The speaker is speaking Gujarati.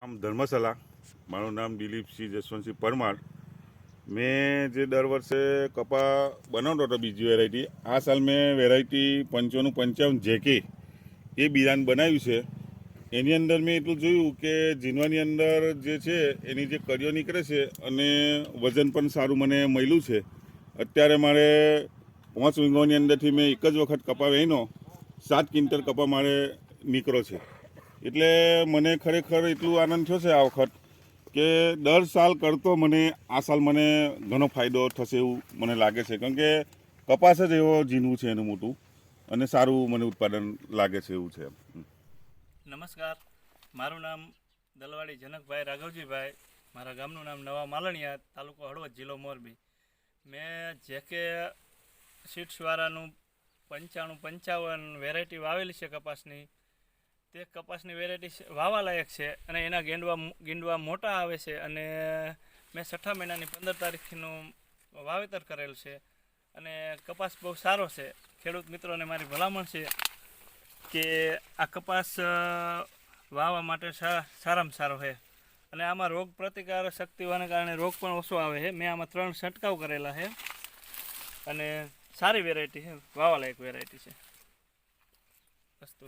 નામ ધર્મશાલા, મારું નામ દિલીપસિંહ જસવંતસિંહ પરમાર। મેં જે દર વર્ષે કપા બનાવતો હતો બીજી વેરાયટી, આ સાલ મેં વેરાયટી 5555 જેકે એ બિયારણ બનાવ્યું છે। એની અંદર મેં એટલું જોયું કે જીનવાની અંદર જે છે એની જે કળીઓ નીકળે છે અને વજન પણ સારું મને મળ્યું છે। અત્યારે મારે 5 વીઘાની અંદરથી મેં એક જ વખત કપા વેચનો 7 ક્વિન્ટલ કપા મારે નીકળ્યો છે। એટલે મને ખરેખર એટલું આનંદ થયો છે આ વખત કે દર સાલ કરતો મને આ સાલ મને ઘણો ફાયદો થશે એવું મને લાગે છે, કારણ કે કપાસ જ એવો જીનવું છે એનું મોટું અને સારું મને ઉત્પાદન લાગે છે એવું છે। નમસ્કાર, મારું નામ દલવાડી જનકભાઈ રાઘવજીભાઈ, મારા ગામનું નામ નવા માલણિયા, તાલુકો હળવદ, જિલ્લો મોરબી। મેં જેકે સીડ્સવાળાનું 9555 વેરાયટી વાવેલી છે કપાસની। તે કપાસની વેરાયટી વાવા લાયક છે અને એના ગીંડવા મોટા આવે છે અને મેં 6ઠા મહિનાની 15 તારીખનું વાવેતર કરેલ છે અને કપાસ બહુ સારો છે। ખેડૂત મિત્રોને મારી ભલામણ છે કે આ કપાસ વાવવા માટે સારામાં સારો છે અને આમાં રોગ પ્રતિકારક શક્તિ હોવાને કારણે રોગ પણ ઓછો આવે છે। મેં આમાં 3 છંટકાવ કરેલા છે અને સારી વેરાયટી છે, વાવા લાયક વેરાયટી છે। અસ્તુ।